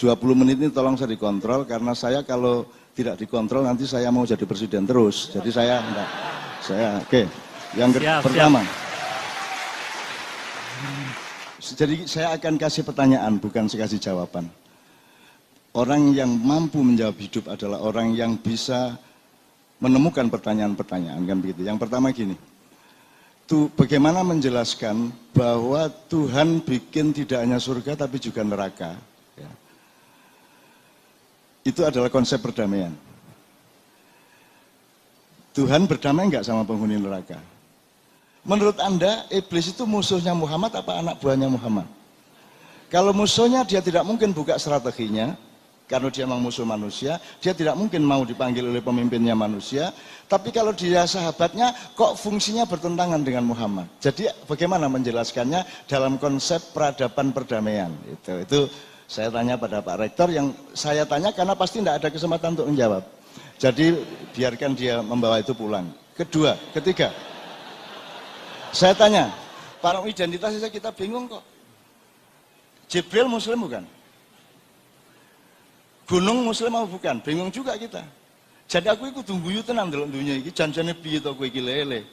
20 menit ini tolong saya dikontrol, karena saya kalau tidak dikontrol nanti saya mau jadi presiden terus. Jadi saya enggak. Oke. Yang pertama. Jadi saya akan kasih pertanyaan, bukan saya kasih jawaban. Orang yang mampu menjawab hidup adalah orang yang bisa menemukan pertanyaan-pertanyaan, kan begitu. Yang pertama gini. Bagaimana menjelaskan bahwa Tuhan bikin tidak hanya surga tapi juga neraka. Ya. Itu adalah konsep perdamaian. Tuhan berdamai enggak sama penghuni neraka? Menurut Anda, iblis itu musuhnya Muhammad apa anak buahnya Muhammad? Kalau musuhnya, dia tidak mungkin buka strateginya, karena dia memang musuh manusia, dia tidak mungkin mau dipanggil oleh pemimpinnya manusia. Tapi kalau dia sahabatnya, kok fungsinya bertentangan dengan Muhammad. Jadi bagaimana menjelaskannya dalam konsep peradaban perdamaian? Itu saya tanya pada Pak Rektor, yang saya tanya karena pasti tidak ada kesempatan untuk menjawab. Jadi biarkan dia membawa itu pulang. Ketiga, saya tanya, para identitas kita bingung kok. Jibril Muslim bukan? Gunung Muslim apa bukan? Bingung juga kita. Jadi aku ikut guyu tenan dalam dunia ini, janjane piye to kowe iki lele.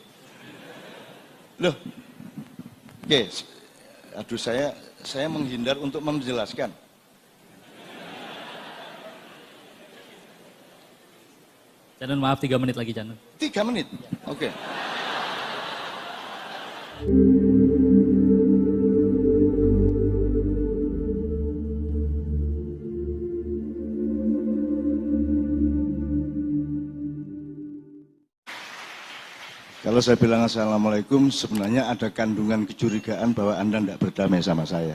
Loh. Oke. Aduh, saya menghindar untuk menjelaskan. Jangan maaf, 3 menit lagi, Janun. 3 menit? Oke. Kalau saya bilang Assalamualaikum, sebenarnya ada kandungan kecurigaan bahwa Anda tidak berdamai sama saya.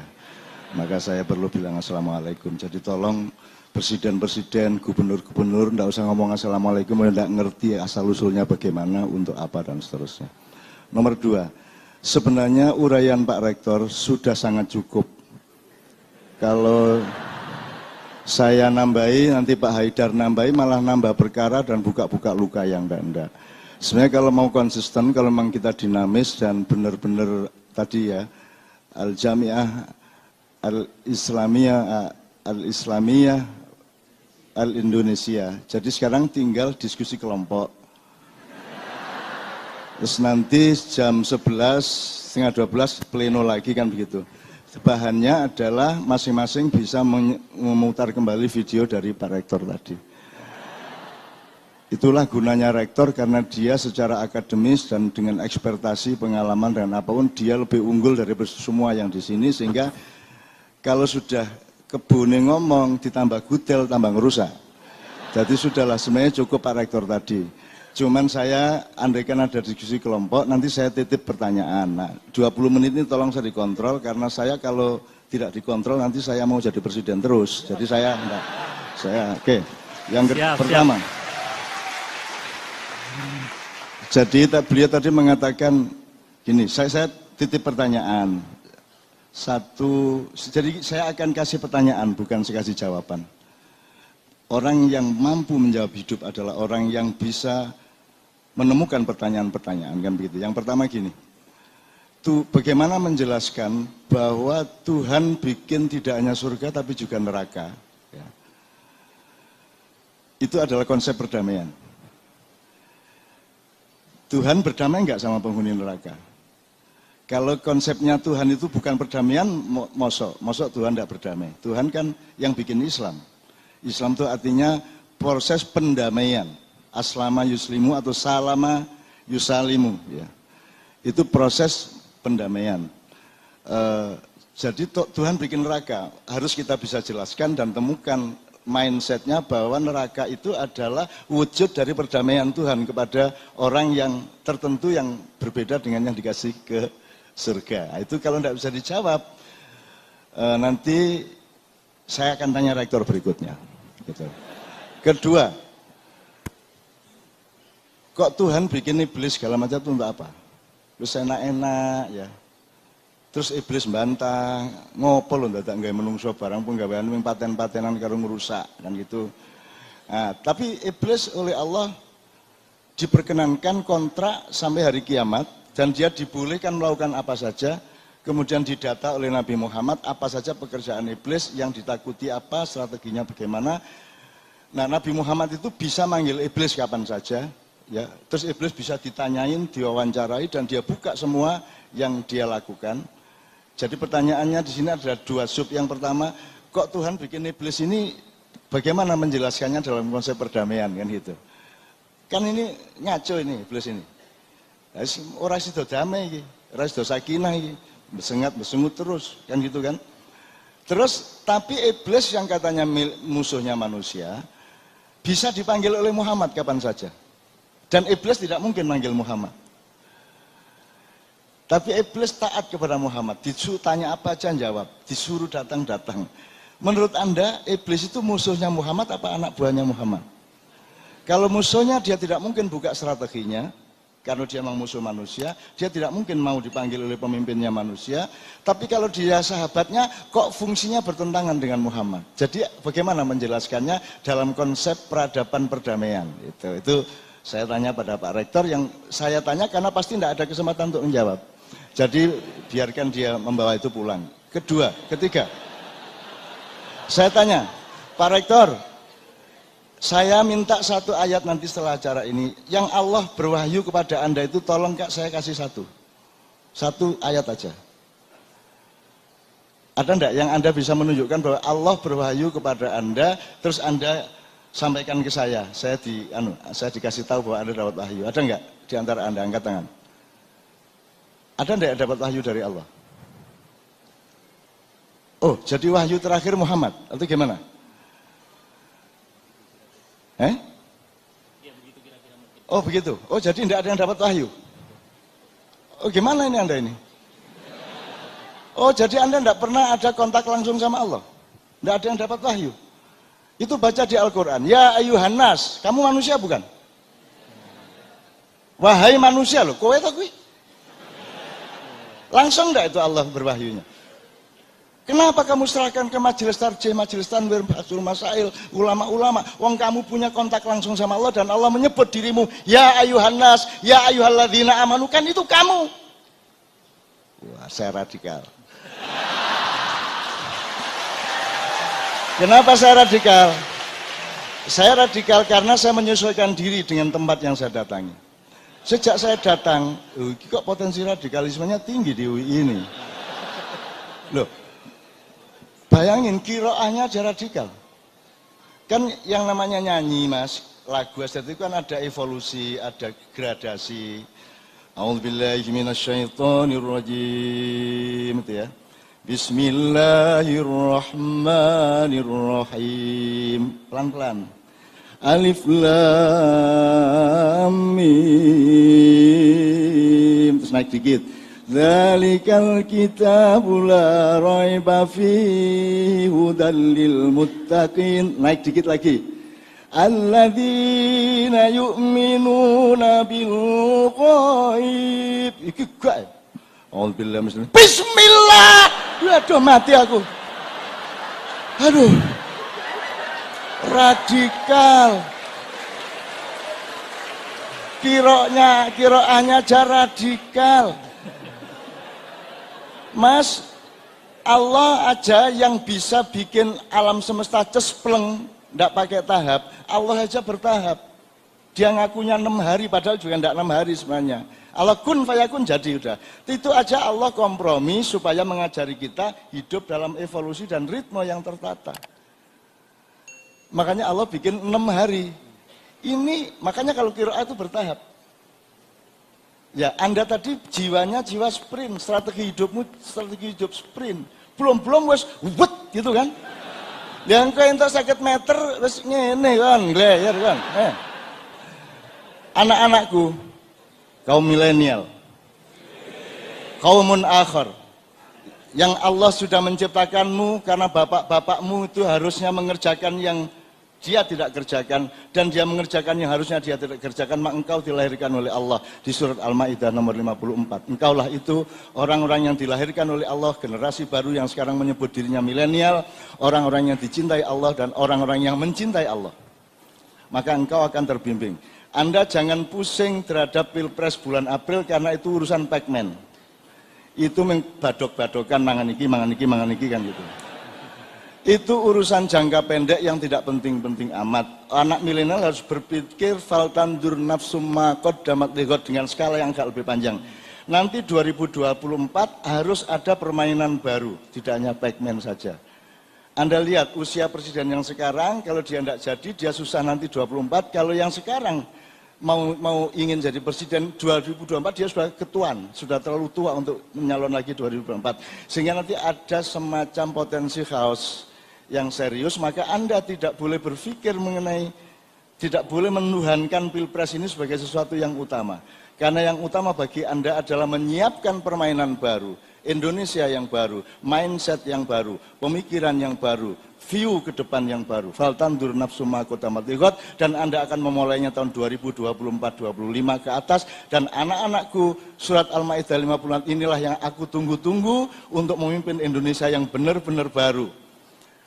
Maka saya perlu bilang Assalamualaikum. Jadi tolong presiden-presiden, gubernur-gubernur, tidak usah ngomong Assalamualaikum, tidak ngerti asal-usulnya bagaimana, untuk apa, dan seterusnya. Nomor 2, sebenarnya uraian Pak Rektor sudah sangat cukup. Kalau saya nambahi, nanti Pak Haidar nambahi, malah nambah perkara dan buka-buka luka yang enggak. Sebenarnya kalau mau konsisten, kalau memang kita dinamis dan benar-benar tadi ya, Al-Jami'ah, Al-Islamiyah, Al-Indonesia. Jadi sekarang tinggal diskusi kelompok. Terus nanti jam 11, setengah 12, pleno lagi, kan begitu. Bahannya adalah masing-masing bisa memutar kembali video dari Pak Rektor tadi. Itulah gunanya rektor, karena dia secara akademis dan dengan ekspertasi, pengalaman dan apapun, dia lebih unggul dari semua yang di sini, sehingga kalau sudah kebune ngomong ditambah gudel tambah ngerusak. Jadi sudahlah, sebenarnya cukup Pak Rektor tadi. Cuman saya andaikan ada diskusi kelompok, nanti saya titip pertanyaan. Nah, 20 menit ini tolong saya dikontrol, karena saya kalau tidak dikontrol nanti saya mau jadi presiden terus. Jadi saya enggak. Oke. Yang pertama. Jadi beliau tadi mengatakan gini, saya titip pertanyaan. Jadi saya akan kasih pertanyaan, bukan saya kasih jawaban. Orang yang mampu menjawab hidup adalah orang yang bisa menemukan pertanyaan-pertanyaan, kan begitu. Yang pertama gini, bagaimana menjelaskan bahwa Tuhan bikin tidak hanya surga tapi juga neraka. Ya. Itu adalah konsep perdamaian. Tuhan berdamai enggak sama penghuni neraka? Kalau konsepnya Tuhan itu bukan perdamaian, mosok Tuhan enggak berdamai. Tuhan kan yang bikin Islam. Islam itu artinya proses pendamaian. Aslama yuslimu atau salama yusalimu. Ya. Itu proses pendamaian. Jadi Tuhan bikin neraka. Harus kita bisa jelaskan dan temukan mindsetnya bahwa neraka itu adalah wujud dari perdamaian Tuhan kepada orang yang tertentu yang berbeda dengan yang dikasih ke surga. Nah, itu kalau tidak bisa dijawab, nanti saya akan tanya rektor berikutnya. Gitu. Kedua, kok Tuhan bikin iblis segala macam itu untuk apa? Terus enak-enak ya. Terus iblis bantah, ngopo lho dadak nggawe menungso barang pun gawean ming paten-patenan karo ngrusak kan gitu. Nah, tapi iblis oleh Allah diperkenankan kontrak sampai hari kiamat dan dia dibolehkan melakukan apa saja kemudian didata oleh Nabi Muhammad apa saja pekerjaan iblis yang ditakuti, apa strateginya bagaimana. Nah, Nabi Muhammad itu bisa manggil iblis kapan saja, ya. Terus iblis bisa ditanyain, diwawancarai, dan dia buka semua yang dia lakukan. Jadi pertanyaannya di sini ada dua sub. Yang pertama, kok Tuhan bikin iblis ini, bagaimana menjelaskannya dalam konsep perdamaian, kan gitu. Kan ini ngaco ini iblis ini. Orang sido damai iki, orang sido sakinah iki, besengut terus, kan gitu kan. Terus tapi iblis yang katanya musuhnya manusia bisa dipanggil oleh Muhammad kapan saja. Dan iblis tidak mungkin manggil Muhammad. Tapi iblis taat kepada Muhammad, disuruh tanya apa aja jawab, disuruh datang. Menurut Anda, iblis itu musuhnya Muhammad apa anak buahnya Muhammad? Kalau musuhnya, dia tidak mungkin buka strateginya, karena dia memang musuh manusia, dia tidak mungkin mau dipanggil oleh pemimpinnya manusia. Tapi kalau dia sahabatnya, kok fungsinya bertentangan dengan Muhammad? Jadi bagaimana menjelaskannya dalam konsep peradaban perdamaian? Itu saya tanya pada Pak Rektor, yang saya tanya karena pasti tidak ada kesempatan untuk menjawab. Jadi biarkan dia membawa itu pulang. Ketiga, saya tanya, Pak Rektor, saya minta satu ayat nanti setelah acara ini, yang Allah berwahyu kepada Anda itu, tolong Kak saya kasih satu ayat aja. Ada enggak yang Anda bisa menunjukkan bahwa Allah berwahyu kepada Anda, terus Anda sampaikan ke saya dikasih tahu bahwa Anda dapat wahyu. Ada enggak di antara Anda? Angkat tangan. Ada enggak yang dapat wahyu dari Allah? Oh, jadi wahyu terakhir Muhammad, atau gimana? Oh begitu. Oh jadi tidak ada yang dapat wahyu. Oh gimana ini Anda ini? Oh jadi Anda tidak pernah ada kontak langsung sama Allah. Tidak ada yang dapat wahyu. Itu baca di Al-Quran. Ya ayuhan nas, kamu manusia bukan? Wahai manusia loh, kowe to kuwi? Langsung enggak itu Allah berwahyunya? Kenapa kamu serahkan ke majelis tarjih, majelis tanwir, basul masail, ulama-ulama? Wong kamu punya kontak langsung sama Allah dan Allah menyebut dirimu, ya ayuhan nas, ya ayyuhalladzina amanu, kan itu kamu. Wah, saya radikal. Kenapa saya radikal? Saya radikal karena saya menyesuaikan diri dengan tempat yang saya datangi. Sejak saya datang, kok potensi radikalismenya tinggi di UI ini. Loh, bayangin kiroahnya aja radikal. Kan yang namanya nyanyi mas, lagu estetik kan ada evolusi, ada gradasi. A'udzubillahi minasyaitonirrajim, itu ya. Bismillahirrahmanirrahim. Pelan-pelan. Alif lam mim. Terus naik dikit. Dzalikal kitabu la raiba fihi hudal lil muttaqin. Naik dikit lagi. Alladzina yu'minuna bil ghaib. Iki gaib. Alhamdulillah misalnya. Bismillah. Aduh mati aku. Aduh. Radikal. Kiroahnya aja radikal. Mas, Allah aja yang bisa bikin alam semesta cespleng, enggak pakai tahap. Allah aja bertahap. Dia ngakunya 6 hari, padahal juga enggak 6 hari sebenarnya. Allah kun fayakun, jadi udah. Itu aja Allah kompromi supaya mengajari kita hidup dalam evolusi dan ritme yang tertata. Makanya Allah bikin 6 hari. Ini makanya kalau qiraah itu bertahap. Ya, Anda tadi jiwanya jiwa sprint, strategi hidupmu strategi hidup sprint. Belum wes wet gitu kan. Yang kau entuk 50 meter wes ngene kan, gleyer kan. Anak-anakku kaum milenial, kaumun akhir, yang Allah sudah menciptakanmu karena bapak-bapakmu itu harusnya mengerjakan yang dia tidak kerjakan, dan dia mengerjakan yang harusnya dia tidak kerjakan, maka engkau dilahirkan oleh Allah di surat Al-Maidah nomor 54. Engkaulah itu orang-orang yang dilahirkan oleh Allah, generasi baru yang sekarang menyebut dirinya milenial, orang-orang yang dicintai Allah dan orang-orang yang mencintai Allah. Maka engkau akan terbimbing. Anda jangan pusing terhadap Pilpres bulan April karena itu urusan Pac-Man. itu badok-badokan mangan iki kan gitu. Itu urusan jangka pendek yang tidak penting-penting amat. Anak milenial harus berpikir faltandur nafsum ma qaddamat lighad dengan skala yang agak lebih panjang. Nanti 2024 harus ada permainan baru, tidak hanya Pac-Man saja. Anda lihat usia presiden yang sekarang, kalau dia tidak jadi, dia susah nanti 24. Kalau yang sekarang mau ingin jadi presiden 2024, dia sudah ketuaan, sudah terlalu tua untuk menyalon lagi 2024. Sehingga nanti ada semacam potensi chaos yang serius, maka Anda tidak boleh berpikir mengenai, tidak boleh menuhankan Pilpres ini sebagai sesuatu yang utama. Karena yang utama bagi Anda adalah menyiapkan permainan baru, Indonesia yang baru, mindset yang baru, pemikiran yang baru, view ke depan yang baru. Faltandur nafsu ma qaddamat lighad, dan Anda akan memulainya tahun 2024-25 ke atas. Dan anak-anakku, surat Al-Maidah 56 inilah yang aku tunggu-tunggu untuk memimpin Indonesia yang benar-benar baru.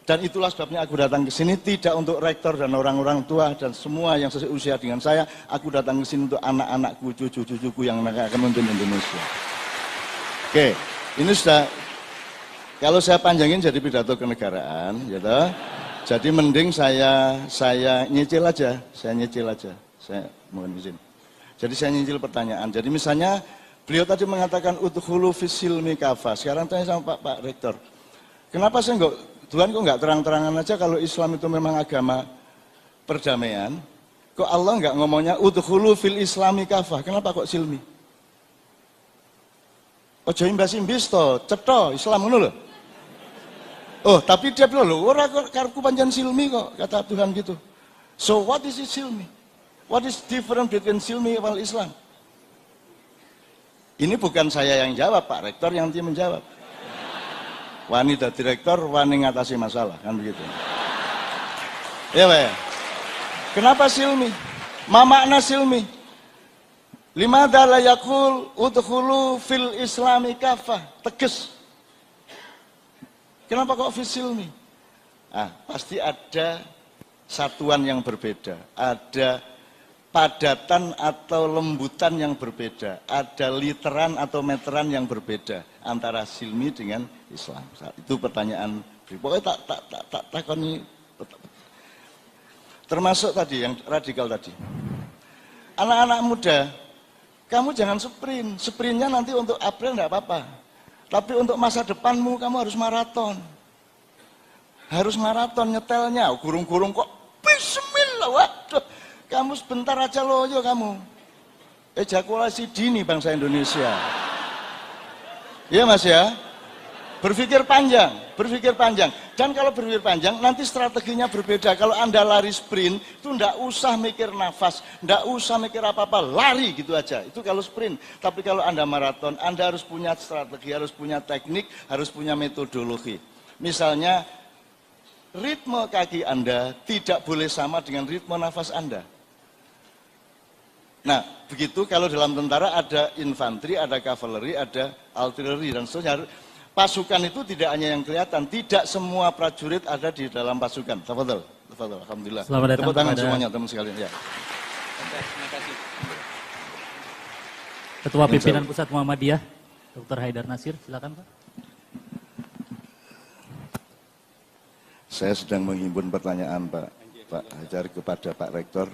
Dan itulah sebabnya aku datang ke sini, tidak untuk rektor dan orang-orang tua dan semua yang seusia dengan saya. Aku datang ke sini untuk anak-anakku, cucu-cucuku yang akan memimpin Indonesia. Oke, ini sudah, kalau saya panjangin jadi pidato kenegaraan, gitu. Jadi mending saya nyicil aja, saya mohon izin. Jadi saya nyicil pertanyaan. Jadi misalnya beliau tadi mengatakan udkhulu fis silmi kafah. Sekarang tanya sama Pak Rektor, kenapa saya Tuhan kok nggak terang-terangan aja kalau Islam itu memang agama perdamaian? Kok Allah nggak ngomongnya udkhulu fil islami kafah? Kenapa kok silmi? Ojo imbas-imbis to, cetha Islam ngono lho. Oh, tapi dia bilang lho, ora karepku pancen silmi kok, kata Tuhan gitu. So what is it silmi? What is different between silmi wal Islam? Ini bukan saya yang jawab, Pak Rektor yang dia menjawab. Wani dadi rektor, wani ngatasi masalah, kan begitu. Ya, Pak ya. Kenapa silmi? Ma makna silmi? Limadha la yaqul udkhulu fil islami kafah, tegas. Kenapa kok fil silmi? Pasti ada satuan yang berbeda, ada padatan atau lembutan yang berbeda, ada literan atau meteran yang berbeda antara silmi dengan Islam. Itu pertanyaan, pokoknya tak takoni. Termasuk tadi yang radikal tadi. Anak-anak muda, kamu jangan sprintnya nanti untuk April enggak apa-apa. Tapi untuk masa depanmu kamu harus maraton. Harus maraton nyetelnya, gurung-gurung kok bismillah, waduh. Kamu sebentar aja loyo kamu. Ejakulasi dini bangsa Indonesia. Iya Mas ya? Berpikir panjang. Dan kalau berpikir panjang, nanti strateginya berbeda. Kalau Anda lari sprint, itu enggak usah mikir nafas, enggak usah mikir apa-apa, lari gitu aja. Itu kalau sprint. Tapi kalau Anda maraton, Anda harus punya strategi, harus punya teknik, harus punya metodologi. Misalnya, ritme kaki Anda tidak boleh sama dengan ritme nafas Anda. Nah, begitu kalau dalam tentara ada infanteri, ada kavaleri, ada artileri, dan seterusnya. Pasukan itu tidak hanya yang kelihatan, tidak semua prajurit ada di dalam pasukan. Tafadhol, alhamdulillah. Selamat datang tepuk tangan kepada semuanya, teman sekalian. Ya. Terima kasih. Ketua Pimpinan Pusat Muhammadiyah, Dr. Haidar Nasir, silakan Pak. Saya sedang menghimpun pertanyaan Pak Hajar kepada Pak Rektor.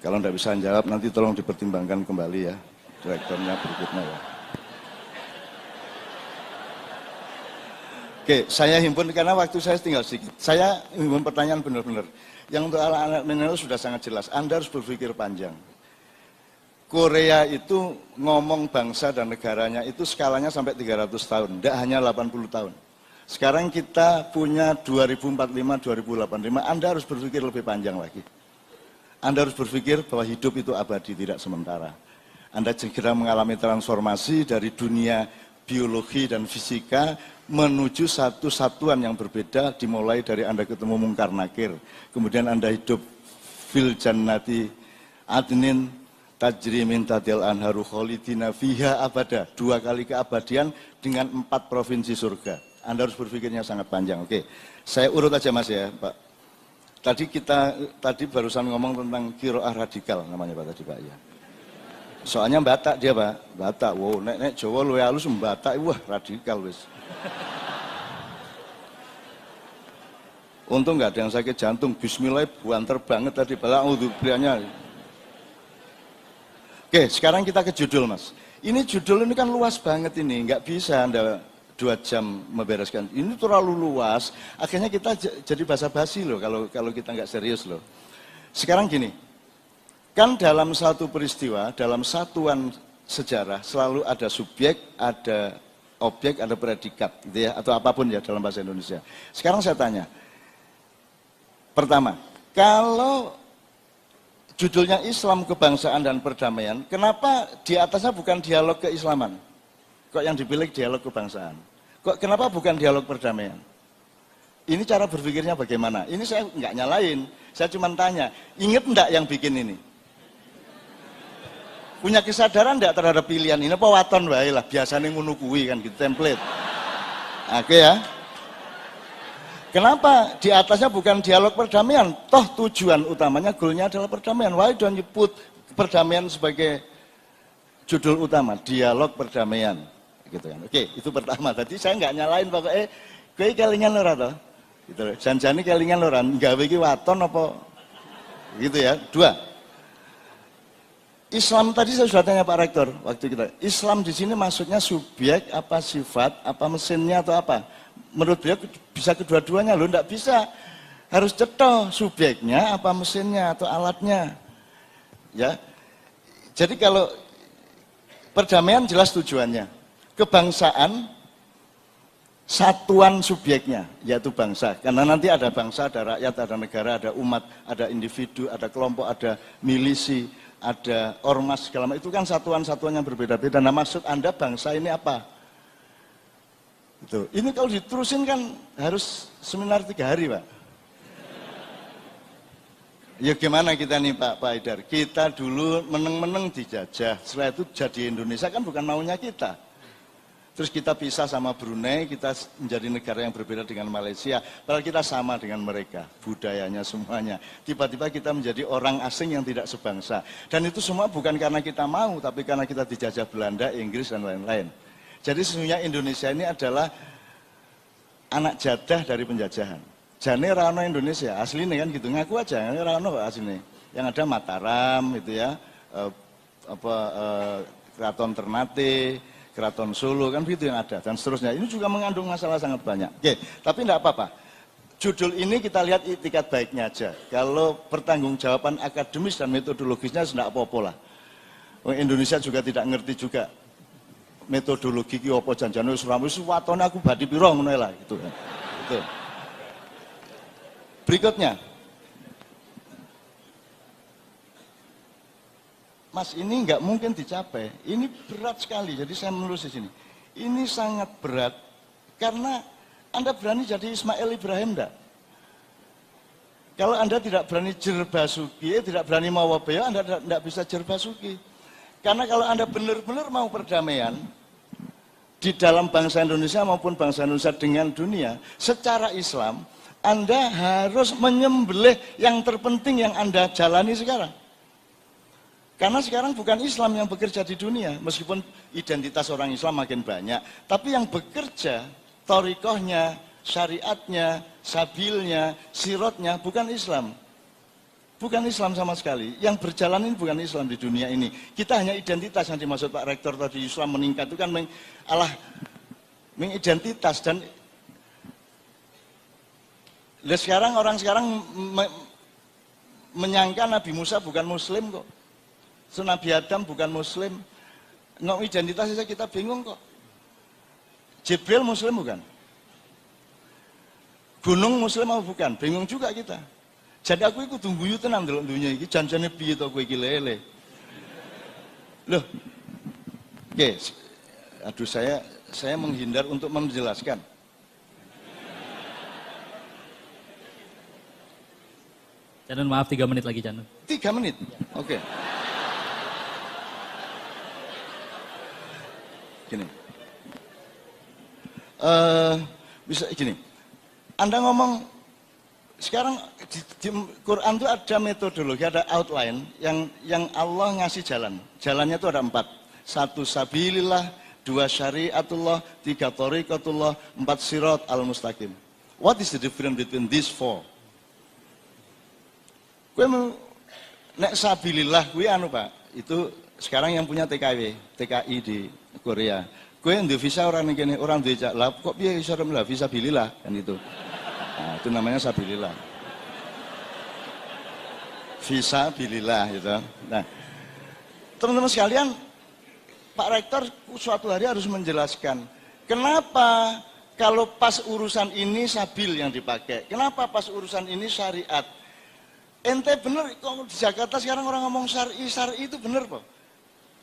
Kalau tidak bisa jawab, nanti tolong dipertimbangkan kembali ya, direktornya berikutnya ya. Oke, saya himpun karena waktu saya tinggal sedikit. Saya himpun pertanyaan benar-benar. Yang untuk anak-anak milenial sudah sangat jelas. Anda harus berpikir panjang. Korea itu ngomong bangsa dan negaranya itu skalanya sampai 300 tahun, tidak hanya 80 tahun. Sekarang kita punya 2045-2085, Anda harus berpikir lebih panjang lagi. Anda harus berpikir bahwa hidup itu abadi, tidak sementara. Anda segera mengalami transformasi dari dunia biologi dan fisika menuju satu satuan yang berbeda, dimulai dari Anda ketemu Mungkar Nakir, kemudian Anda hidup fil jannati adnin tajri min tatil anharu kholidina fiha abada, 2 kali keabadian dengan 4 provinsi surga. Anda harus berpikirnya sangat panjang. Oke, saya urut aja Mas ya, Pak. Tadi barusan ngomong tentang qiraah radikal namanya Pak tadi Pak ya. Soalnya Batak dia, Pak. Batak. Wow, nek Jawa luwih halus Batak, wah radikal wis. Untung nggak ada yang sakit jantung. Bismillah buanter banget tadi. Bala beliannya. Oke, sekarang kita ke judul, Mas. Ini judul ini kan luas banget ini. Nggak bisa Anda 2 jam membereskan. Ini terlalu luas. Akhirnya kita jadi basa-basi loh kalau kita nggak serius loh. Sekarang gini. Kan dalam satu peristiwa, dalam satuan sejarah selalu ada subjek, ada objek, ada predikat, gitu ya, atau apapun ya dalam bahasa Indonesia. Sekarang saya tanya, pertama, kalau judulnya Islam, Kebangsaan dan Perdamaian, kenapa di atasnya bukan dialog keislaman? Kok yang dipilih dialog kebangsaan? Kenapa bukan dialog perdamaian? Ini cara berpikirnya bagaimana? Ini saya nggak nyalain, saya cuma tanya, inget enggak yang bikin ini? Punya kesadaran enggak terhadap pilihan ini? Apa waton wae lah, biasanya ngono kuwi kan gitu, template. Oke ya. Kenapa di atasnya bukan dialog perdamaian? Toh tujuan utamanya, goalnya adalah perdamaian. Why don't you put perdamaian sebagai judul utama? Dialog perdamaian. Gitu kan. Oke, itu pertama. Tadi saya nggak nyalain pokoknya, kowe kelingan ora toh? Gitu. Janjane kelingan ora, gawe iki waton apa? Gitu ya. 2. Islam tadi saya sudah tanya Pak Rektor waktu kita. Islam di sini maksudnya subjek, apa sifat, apa mesinnya atau apa? Menurut beliau bisa kedua-duanya loh, enggak bisa. Harus ceto subjeknya, apa mesinnya atau alatnya. Ya. Jadi kalau perdamaian jelas tujuannya. Kebangsaan satuan subjeknya, yaitu bangsa. Karena nanti ada bangsa, ada rakyat, ada negara, ada umat, ada individu, ada kelompok, ada milisi, ada ormas, segala macam. Itu kan satuan-satuan yang berbeda-beda. Nah maksud Anda bangsa ini apa? Gitu. Ini kalau diterusin kan harus seminar 3 hari, Pak. Ya gimana kita nih Pak Haidar? Kita dulu meneng-meneng dijajah. Setelah itu jadi Indonesia kan bukan maunya kita. Terus kita pisah sama Brunei, kita menjadi negara yang berbeda dengan Malaysia. Padahal kita sama dengan mereka, budayanya semuanya. Tiba-tiba kita menjadi orang asing yang tidak sebangsa. Dan itu semua bukan karena kita mau, tapi karena kita dijajah Belanda, Inggris, dan lain-lain. Jadi sesungguhnya Indonesia ini adalah anak jadah dari penjajahan. Jane rano Indonesia, aslinya kan gitu, ngaku aja, rano aslinya. Yang ada Mataram, gitu ya, Keraton Ternate, Keraton Solo, kan begitu yang ada, dan seterusnya. Ini juga mengandung masalah sangat banyak. Oke, tapi enggak apa-apa. Judul ini kita lihat itikat baiknya aja. Kalau pertanggungjawaban akademis dan metodologisnya tidak apa-apa lah. Indonesia juga tidak ngerti juga metodologi ki apa janjane wis rampung watone aku badi pira ngono lah gitu kan. Gitu. Berikutnya. Mas, ini nggak mungkin dicapai. Ini berat sekali. Jadi saya menulis di sini. Ini sangat berat karena Anda berani jadi Ismail Ibrahim enggak? Kalau Anda tidak berani jerbasuki, tidak berani mawabaya, Anda tidak bisa jerbasuki. Karena kalau Anda benar-benar mau perdamaian di dalam bangsa Indonesia maupun bangsa Indonesia dengan dunia, secara Islam, Anda harus menyembelih yang terpenting yang Anda jalani sekarang. Karena sekarang bukan Islam yang bekerja di dunia, meskipun identitas orang Islam makin banyak, tapi yang bekerja, thorikohnya, syariatnya, sabilnya, sirotnya, bukan Islam. Bukan Islam sama sekali. Yang berjalan ini bukan Islam di dunia ini. Kita hanya identitas yang dimaksud Pak Rektor tadi, Islam meningkat itu kan mengidentitas. Dan sekarang orang sekarang menyangka Nabi Musa bukan Muslim kok. Nabi Adam bukan Muslim, nggak identitas saja kita bingung kok. Jibril Muslim bukan? Gunung Muslim apa bukan? Bingung juga kita. Jadi aku ikut tunggu yu tenang dalam dunia ini, janjane piye to kowe iki lele. Loh, oke, aduh saya menghindar untuk menjelaskan. Canun maaf 3 menit lagi Canun. 3 menit, oke. Gini, bisa gini, Anda ngomong sekarang di Quran itu ada metodologi, ada outline yang Allah ngasih jalan. Jalannya itu ada 4. 1 sabilillah, 2 syariatullah, 3 thariqatullah, 4 sirat al-mustaqim. What is the difference between these 4? Kowe nek sabilillah kuwi anu Pak, itu sekarang yang punya TKI di Korea. Kowe ndek visa orang ning kene, orang duwe lah kok piye iso lah visa bililah kan itu. Nah, itu namanya sabilillah. Visa bililah gitu. Nah, teman-teman sekalian, Pak Rektor suatu hari harus menjelaskan kenapa kalau pas urusan ini sabil yang dipakai, kenapa pas urusan ini syariat. Ente bener, kok di Jakarta sekarang orang ngomong syar'i itu bener kok.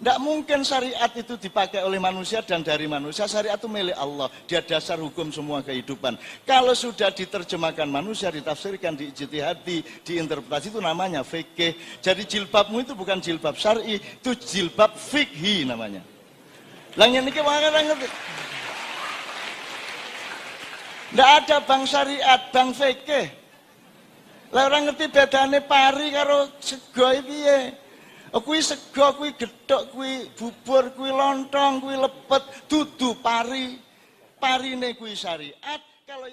Tidak mungkin syariat itu dipakai oleh manusia dan dari manusia. Syariat itu milik Allah. Dia dasar hukum semua kehidupan. Kalau sudah diterjemahkan manusia, ditafsirkan, diijtihadi, diinterpretasi, itu namanya fikih. Jadi jilbabmu itu bukan jilbab syar'i, itu jilbab fikhi namanya. Langit ini orang ngerti. Tidak ada bang syariat, bang fikih. Lah orang ngerti bedane pari karo sego piye? Kuwi sego, kuwi gethuk, kuwi bubur, kuwi lontong, kuwi lepet, dudu pari. Parine kuwi syariat,